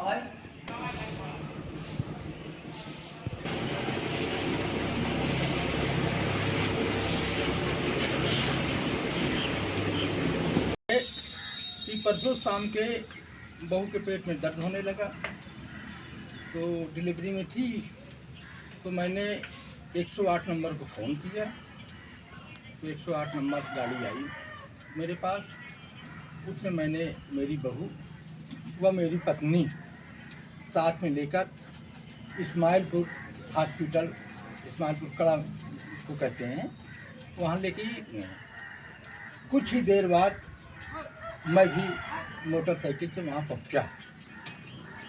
कि परसों शाम के बहू के पेट में दर्द होने लगा, तो डिलीवरी में थी, तो मैंने 108 नंबर को फ़ोन किया। तो 108 नंबर गाड़ी आई मेरे पास। उसमें मैंने मेरी बहू व मेरी पत्नी साथ में लेकर इस्माइलपुर हॉस्पिटल, इस्माइलपुर कड़ा इसको कहते हैं, वहाँ लेके गए। कुछ ही देर बाद मैं भी मोटरसाइकिल से वहाँ पहुँचा।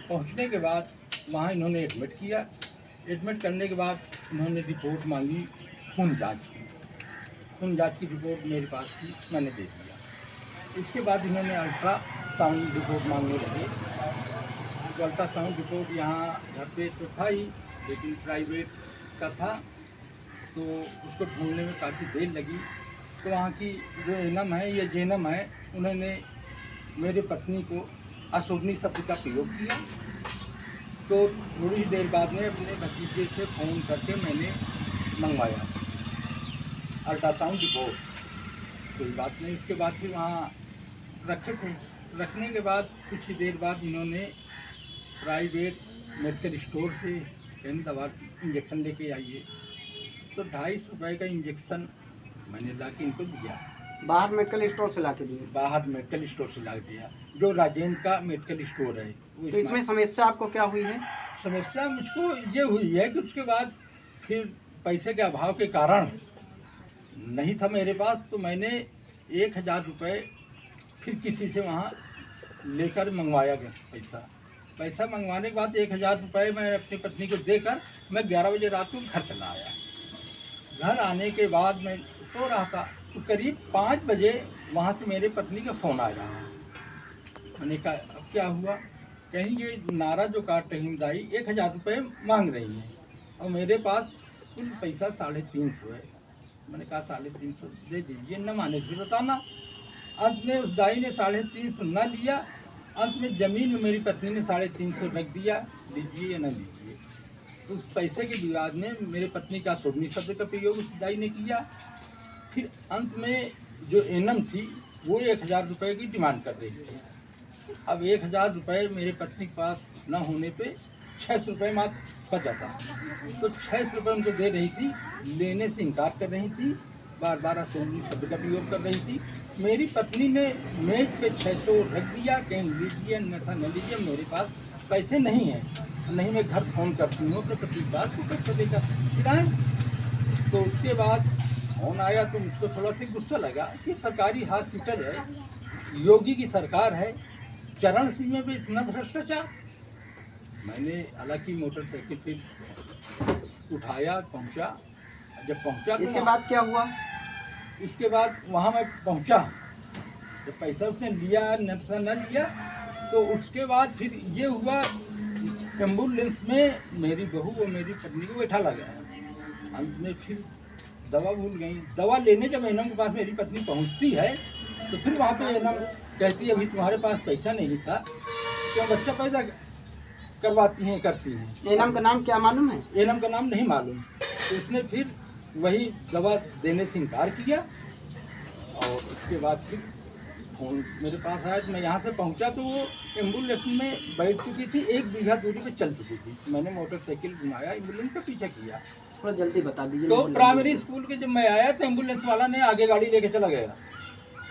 पहुँचने के बाद वहाँ इन्होंने एडमिट किया। एडमिट करने के बाद इन्होंने रिपोर्ट मांगी खून जांच की। खून जांच की रिपोर्ट मेरे पास थी, मैंने दे दिया। इसके बाद इन्होंने अल्ट्रासाउंड रिपोर्ट मांगने लगे। तो अल्ट्रासाउंड रिपोर्ट यहाँ घर पे तो था ही, लेकिन प्राइवेट का था, तो उसको ढूंढने में काफ़ी देर लगी। तो वहाँ की जो एनम है या जेनम है, उन्होंने मेरे पत्नी को अशोभनीय शब्द का प्रयोग किया। तो थोड़ी ही देर बाद में अपने भतीजे से फ़ोन करके मैंने मंगवाया अल्ट्रासाउंड रिपोर्ट। कोई बात नहीं। उसके बाद फिर वहाँ रखे थे। रखने के बाद कुछ ही देर बाद इन्होंने प्राइवेट मेडिकल स्टोर से दवा इंजेक्शन लेके आइए। तो 250 रुपये का इंजेक्शन मैंने ला के इनको दिया। बाहर मेडिकल स्टोर से ला के दिए? बाहर मेडिकल स्टोर से ला दिया, जो राजेंद्र का मेडिकल स्टोर है। तो इसमें समस्या आपको क्या हुई है? समस्या मुझको ये हुई है कि उसके बाद फिर पैसे के अभाव के कारण नहीं था मेरे पास, तो मैंने 1000 रुपये फिर किसी से वहाँ लेकर मंगवाया गया। पैसा मंगवाने के बाद 1000 रुपये मैं अपनी पत्नी को देकर मैं 11 बजे रात को घर चला आया। घर आने के बाद मैं सो रहा था, तो करीब 5 बजे वहाँ से मेरे पत्नी का फ़ोन आ रहा है। मैंने कहा अब क्या हुआ? कहीं ये नारा जो काट रही दाई 1000 रुपये मांग रही हैं और मेरे पास कुल पैसा 350 है। मैंने कहा 350 दे दीजिए, न माने फिर बताना। अंत में उस दाई ने 350 न लिया। अंत में ज़मीन में मेरी पत्नी ने 350 रख दिया, लीजिए या न लीजिए। तो उस पैसे के विवाद में मेरे पत्नी का अशोभनीय शब्द का प्रयोग उस दाई ने किया। फिर अंत में जो एनम थी वो 1000 रुपये की डिमांड कर रही थी। अब 1000 रुपये मेरे पत्नी के पास न होने पे 600 रुपये मात्र बचा था। तो 600 रुपये उनको दे रही थी, लेने से इनकार कर रही थी, बार बार अशोभनीय शब्द का प्रयोग कर रही थी। मेरी पत्नी ने मेज पे 600 रख दिया, कहीं लीजिए अन्यथा न लीजिए, मेरे पास पैसे नहीं हैं, नहीं मैं घर फ़ोन करती हूँ अपने पति के पास, तो पैसे देकर गिराएँ। तो उसके बाद फ़ोन आया तो मुझको थोड़ा सा गुस्सा लगा कि सरकारी हॉस्पिटल है, योगी की सरकार है, चरण सीमा पे इतना भ्रष्टाचार। मैंने हालांकि मोटरसाइकिल फिर उठाया, पहुंचा। जब पहुंचा तो इसके बाद क्या हुआ? इसके बाद वहां मैं पहुंचा, जब पैसा उसने लिया न लिया, तो उसके बाद फिर ये हुआ, एम्बुलेंस में मेरी बहू और मेरी पत्नी को बैठा लगा। अंत में फिर दवा भूल गई। दवा लेने जब एनम के पास मेरी पत्नी पहुंचती है, तो फिर वहाँ पे एनम कहती है अभी तुम्हारे पास पैसा नहीं था, क्यों बच्चा पैदा करवाती हैं, करती हैं। एनम का नाम क्या मालूम है? एनम का नाम नहीं मालूम। तो उसने फिर वही दवा देने से इनकार किया। और उसके बाद फिर फ़ोन मेरे पास आया, तो मैं यहाँ से पहुँचा तो वो एम्बुलेंस में बैठ चुकी थी, 1 बीघा दूरी पे चल चुकी थी। मैंने मोटरसाइकिल घुमाया, एम्बुलेंस का पीछा किया। थोड़ा जल्दी बता दीजिए। तो प्राइमरी स्कूल के जब मैं आया तो एम्बुलेंस वाला ने आगे गाड़ी लेके चला गया।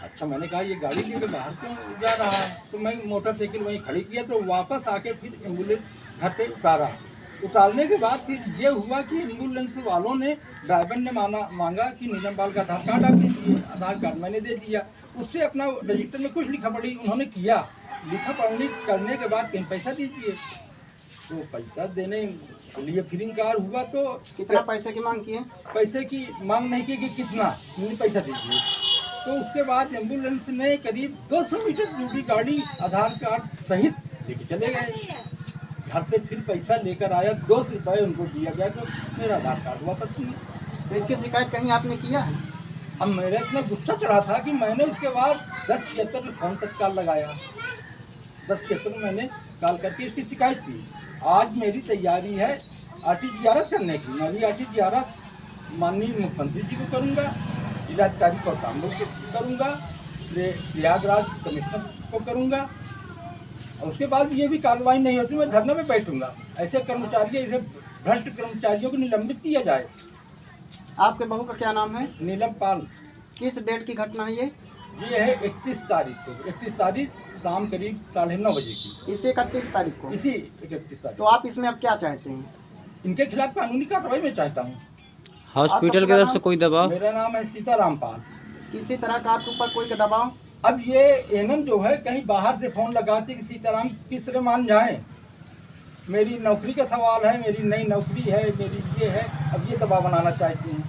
अच्छा, मैंने कहा ये गाड़ी लेके बाहर क्यों जा रहा है? तो मैं मोटरसाइकिल वहीं खड़ी किया, तो वापस आके फिर एम्बुलेंस घर पे उतारा। उतारने के बाद फिर ये हुआ कि एम्बुलेंस वालों ने, ड्राइवर ने मांगा कि नीलमपाल का आधार कार्ड आप दीजिए। आधार कार्ड मैंने दे दिया। उससे अपना रजिस्टर में कुछ लिखा पढ़ी उन्होंने किया। लिखा पढ़ी करने के बाद कहीं पैसा दीजिए, तो पैसा देने के लिए फिर इनकार हुआ। तो कितना पैसे की मांग की है? पैसे की मांग नहीं की कि कितना पैसा दीजिए। तो उसके बाद एम्बुलेंस ने करीब 200 मीटर दूरी गाड़ी आधार कार्ड सहित लेके चले गए। घर से फिर पैसा लेकर आया, 200 रुपये उनको दिया गया, तो मेरा आधार कार्ड वापस नहीं। तो इसकी शिकायत कहीं आपने किया है? अब मेरे इतना गुस्सा चढ़ा था कि मैंने उसके बाद 1076 में फ़ोन तत्काल लगाया। 1076 में मैंने कॉल करके इसकी शिकायत की। आज मेरी तैयारी है आरटी जियारत करने की। मैं भी आरटी जियारत माननीय मुख्यमंत्री जी को करूँगा, जिलाधिकारी को शाम को करूँगा, प्रयागराज कमिश्नर को करूँगा। और उसके बाद ये भी कार्रवाई नहीं होती, मैं धरने में बैठूंगा। ऐसे कर्मचारियों, ऐसे भ्रष्ट कर्मचारियों को निलंबित किया जाए। आपके बहू का क्या नाम है? नीलम पाल। किस डेट की घटना है ये? ये है 31 तारीख को, 31 तारीख शाम करीब 9:30 बजे की। इसी 31 तारीख को? इसी 31 तारीख। तो आप इसमें अब क्या चाहते हैं? इनके खिलाफ कानूनी कार्रवाई में चाहता हूँ। हॉस्पिटल की तरफ से कोई दबाव? मेरा नाम है सीताराम पाल। किसी तरह का आपके ऊपर कोई दबाव? अब ये एनम जो है कहीं बाहर से फोन लगाते कि सीताराम किस तरह मान जाए। मेरी नौकरी का सवाल है, मेरी नई नौकरी है, मेरी ये है, अब ये दबाव बनाना चाहती हैं।